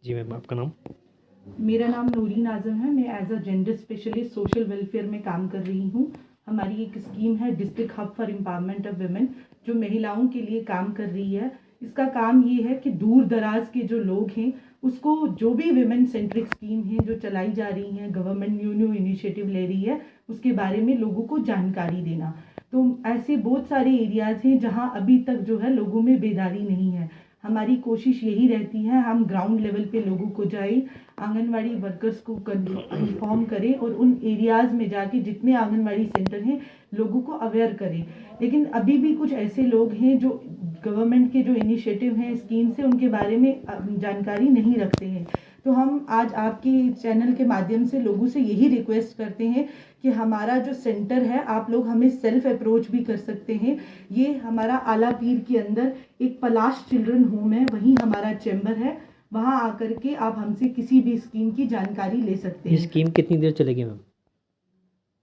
जी ma'am, आपका नाम? मेरा नाम नूरीन आज़म है। मैं as a gender specialist social welfare में काम कर रही हूँ। हमारी एक स्कीम है district hub for empowerment of women, जो महिलाओं के लिए काम कर रही है। इसका काम ये है कि दूर दराज के जो लोग हैं उसको, जो भी वुमेन सेंट्रिक स्कीम है जो चलाई जा रही हैं, गवर्नमेंट न्यू न्यू इनिशिएटिव ले रही है, उसके बारे में लोगों को जानकारी देना। तो ऐसे बहुत सारे एरियाज़ हैं जहाँ अभी तक जो है लोगों में बेदारी नहीं है। हमारी कोशिश यही रहती है, हम ग्राउंड लेवल पे लोगों को जाए, आंगनवाड़ी वर्कर्स को इन्फॉर्म करें और उन एरियाज़ में जाके जितने आंगनवाड़ी सेंटर हैं लोगों को अवेयर करें। लेकिन अभी भी कुछ ऐसे लोग हैं जो गवर्नमेंट के जो इनिशिएटिव हैं, स्कीम से, उनके बारे में जानकारी नहीं रखते हैं। तो हम आज आपके चैनल के माध्यम से लोगों से यही रिक्वेस्ट करते हैं कि हमारा जो सेंटर है, आप लोग हमें सेल्फ अप्रोच भी कर सकते हैं। ये हमारा आला पीर के अंदर एक पलाश चिल्ड्रन होम है, वहीं हमारा चैम्बर है। वहां आकर के आप हमसे किसी भी स्कीम की जानकारी ले सकते ये हैं। स्कीम कितनी देर चलेगी मैम?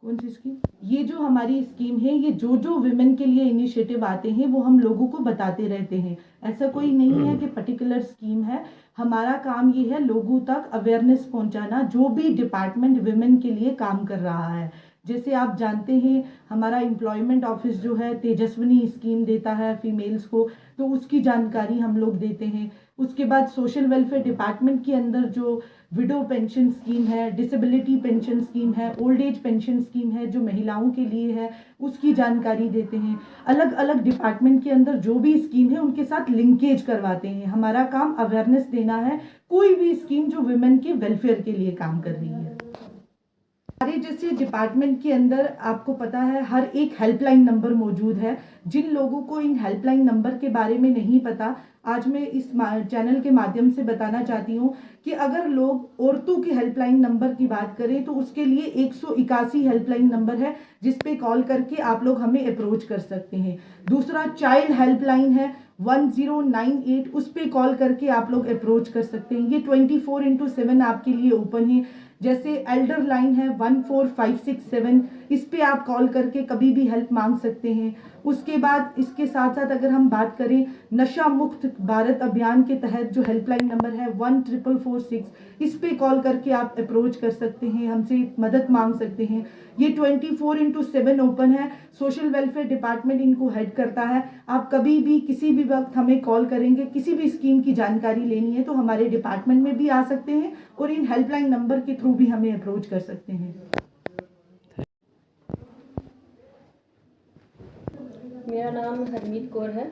कौन सी स्कीम? ये जो हमारी स्कीम है, ये जो जो वुमेन के लिए इनिशिएटिव आते हैं वो हम लोगों को बताते रहते हैं। ऐसा कोई नहीं है कि पर्टिकुलर स्कीम है। हमारा काम ये है लोगों तक अवेयरनेस पहुंचाना, जो भी डिपार्टमेंट वुमेन के लिए काम कर रहा है। जैसे आप जानते हैं, हमारा एम्प्लॉयमेंट ऑफिस जो है तेजस्विनी स्कीम देता है फीमेल्स को, तो उसकी जानकारी हम लोग देते हैं। उसके बाद सोशल वेलफेयर डिपार्टमेंट के अंदर जो विडो पेंशन स्कीम है, डिसेबिलिटी पेंशन स्कीम है, ओल्ड एज पेंशन स्कीम है जो महिलाओं के लिए है, उसकी जानकारी देते हैं। अलग अलग डिपार्टमेंट के अंदर जो भी स्कीम है उनके साथ लिंकेज करवाते हैं। हमारा काम अवेयरनेस देना है, कोई भी स्कीम जो वुमेन के वेलफेयर के लिए काम कर रही है। हमारे जैसे डिपार्टमेंट के अंदर आपको पता है हर एक हेल्पलाइन नंबर मौजूद है। जिन लोगों को इन हेल्पलाइन नंबर के बारे में नहीं पता, आज मैं इस चैनल के माध्यम से बताना चाहती हूँ कि अगर लोग औरतों के हेल्पलाइन नंबर की बात करें तो उसके लिए 181 हेल्पलाइन नंबर है, जिस पे कॉल करके आप लोग हमें अप्रोच कर सकते हैं। दूसरा चाइल्ड हेल्पलाइन है 1098, उस पे कॉल करके आप लोग अप्रोच कर सकते हैं। ये 24/7 आपके लिए ओपन है। जैसे एल्डर लाइन है 14567, इस पे आप कॉल करके कभी भी हेल्प मांग सकते हैं। उसके बाद इसके साथ साथ अगर हम बात करें नशा मुक्त भारत अभियान के तहत जो हेल्पलाइन नंबर है 14446, इस पे कॉल करके आप अप्रोच कर सकते हैं, हमसे मदद मांग सकते हैं। ये 24/7 ओपन है। सोशल वेलफेयर डिपार्टमेंट इनको हेड करता है। आप कभी भी किसी भी वक्त हमें कॉल करेंगे, किसी भी स्कीम की जानकारी लेनी है तो हमारे डिपार्टमेंट में भी आ सकते हैं और इन हेल्पलाइन नंबर के थ्रू भी हमें अप्रोच कर सकते हैं। मेरा नाम हरमीत कौर है।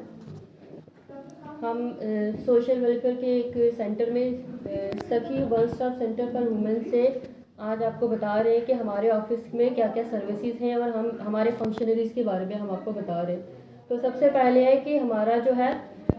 हम सोशल वेलफेयर के एक सेंटर में सखी one stop centre for women से आज आपको बता रहे हैं कि हमारे ऑफिस में क्या क्या सर्विसेज हैं और हम हमारे फंक्शनरीज के बारे में हम आपको बता रहे हैं। तो सबसे पहले है कि हमारा जो है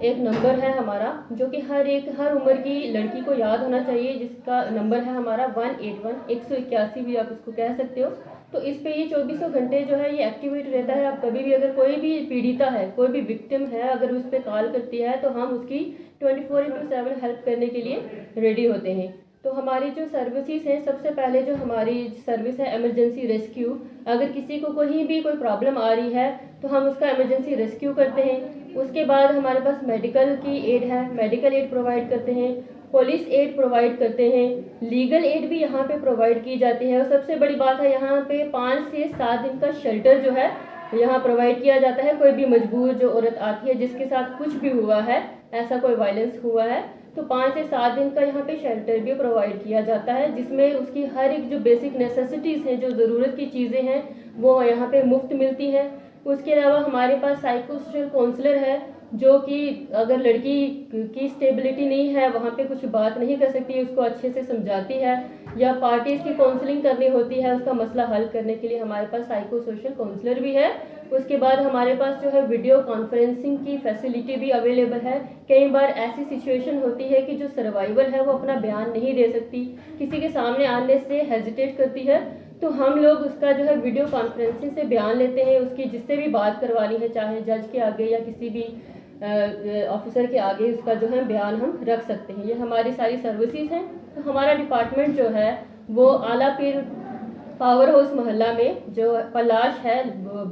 एक नंबर है हमारा, जो कि हर उम्र की लड़की को याद होना चाहिए, जिसका नंबर है हमारा 181, 181 भी आप इसको कह सकते हो। तो इस पे ये 24 घंटे जो है ये एक्टिवेट रहता है। आप कभी भी अगर कोई भी पीड़िता है, कोई भी विक्टिम है, अगर उस पर कॉल करती है तो हम उसकी 24/7 हेल्प करने के लिए रेडी होते हैं। तो हमारी जो सर्विसेज हैं, सबसे पहले जो हमारी सर्विस है इमरजेंसी रेस्क्यू। अगर किसी को कहीं भी कोई प्रॉब्लम आ रही है तो हम उसका इमरजेंसी रेस्क्यू करते हैं। उसके बाद हमारे पास मेडिकल की एड है, मेडिकल एड प्रोवाइड करते हैं, पुलिस एड प्रोवाइड करते हैं, लीगल एड भी यहाँ पे प्रोवाइड की जाती है। और सबसे बड़ी बात है, यहाँ पे 5 से 7 दिन का शेल्टर जो है यहाँ प्रोवाइड किया जाता है। कोई भी मजबूर जो औरत आती है जिसके साथ कुछ भी हुआ है, ऐसा कोई वायलेंस हुआ है, तो 5 से 7 दिन का यहाँ पे शेल्टर भी प्रोवाइड किया जाता है, जिसमें उसकी हर एक जो बेसिक नेसेसिटीज़ हैं, जो ज़रूरत की चीज़ें हैं, वो यहाँ पे मुफ्त मिलती हैं। उसके अलावा हमारे पास साइको सोशल काउंसलर है, जो कि अगर लड़की की स्टेबिलिटी नहीं है, वहाँ पे कुछ बात नहीं कर सकती, उसको अच्छे से समझाती है, या पार्टीज की काउंसलिंग करनी होती है, उसका मसला हल करने के लिए हमारे पास साइको सोशल काउंसलर भी है। उसके बाद हमारे पास जो है वीडियो कॉन्फ्रेंसिंग की फैसिलिटी भी अवेलेबल है। कई बार ऐसी सिचुएशन होती है कि जो सर्वाइवर है वो अपना बयान नहीं दे सकती, किसी के सामने आने से हेजिटेट करती है, तो हम लोग उसका जो है वीडियो कॉन्फ्रेंसिंग से बयान लेते हैं, उसकी जिससे भी बात करवानी है, चाहे जज के आगे या किसी भी ऑफिसर के आगे, उसका जो है बयान हम रख सकते हैं। ये हमारी सारी सर्विसेज हैं। तो हमारा डिपार्टमेंट जो है वो आला पीर पावर हाउस मोहल्ला में जो पलाश है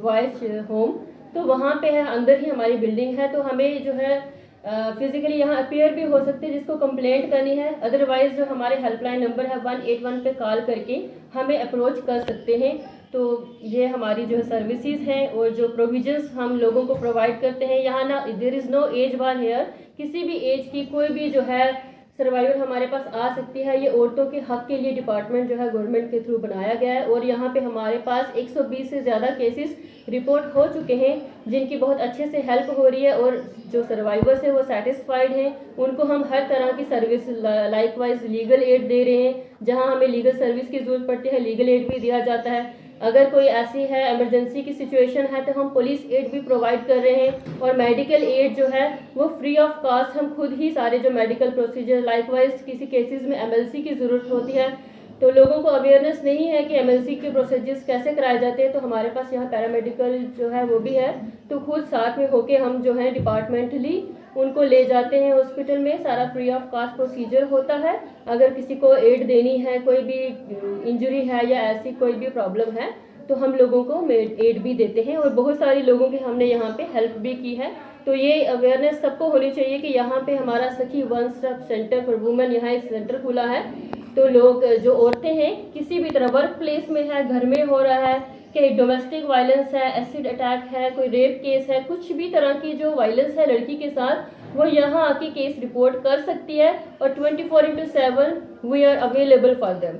बॉयज होम, तो वहाँ पे है, अंदर ही हमारी बिल्डिंग है। तो हमें जो है फिजिकली यहाँ अपीयर भी हो सकते हैं जिसको कंप्लेंट करनी है। अदरवाइज जो हमारे हेल्पलाइन नंबर है 181 पे कॉल करके हमें अप्रोच कर सकते हैं। तो ये हमारी जो है सर्विसेज हैं और जो प्रोविजंस हम लोगों को प्रोवाइड करते हैं। यहाँ ना there is no age bar here, किसी भी एज की कोई भी जो है सर्वाइवर हमारे पास आ सकती है। ये औरतों के हक के लिए डिपार्टमेंट जो है गवर्नमेंट के थ्रू बनाया गया है और यहाँ पे हमारे पास 120 से ज़्यादा केसेस रिपोर्ट हो चुके हैं जिनकी बहुत अच्छे से हेल्प हो रही है और जो सर्वाइवर्स हैं वो सेटिस्फाइड हैं। उनको हम हर तरह की सर्विस लाइकवाइज लीगल एड दे रहे हैं। जहाँ हमें लीगल सर्विस की ज़रूरत पड़ती है लीगल एड भी दिया जाता है। अगर कोई ऐसी है इमरजेंसी की सिचुएशन है तो हम पुलिस एड भी प्रोवाइड कर रहे हैं और मेडिकल एड जो है वो फ्री ऑफ कॉस्ट हम खुद ही सारे जो मेडिकल प्रोसीजर, लाइकवाइज किसी केसेस में एमएलसी की ज़रूरत होती है तो लोगों को अवेयरनेस नहीं है कि एमएलसी के प्रोसीजर्स कैसे कराए जाते हैं, तो हमारे पास यहाँ पैरामेडिकल जो है वो भी है। तो खुद साथ में होके हम जो है डिपार्टमेंटली उनको ले जाते हैं हॉस्पिटल में, सारा फ्री ऑफ कॉस्ट प्रोसीजर होता है। अगर किसी को एड देनी है, कोई भी इंजरी है या ऐसी कोई भी प्रॉब्लम है तो हम लोगों को एड भी देते हैं और बहुत सारे लोगों की हमने यहाँ पे हेल्प भी की है। तो ये अवेयरनेस सबको होनी चाहिए कि यहाँ पे हमारा सखी one stop centre for women, यहाँ एक सेंटर खुला है। तो लोग जो औरतें हैं किसी भी तरह वर्क प्लेस में है, घर में हो रहा है, कि डोमेस्टिक वायलेंस है, एसिड अटैक है, कोई रेप केस है, कुछ भी तरह की जो वायलेंस है लड़की के साथ, वो यहाँ आके केस रिपोर्ट कर सकती है और 24/7 we are available for them.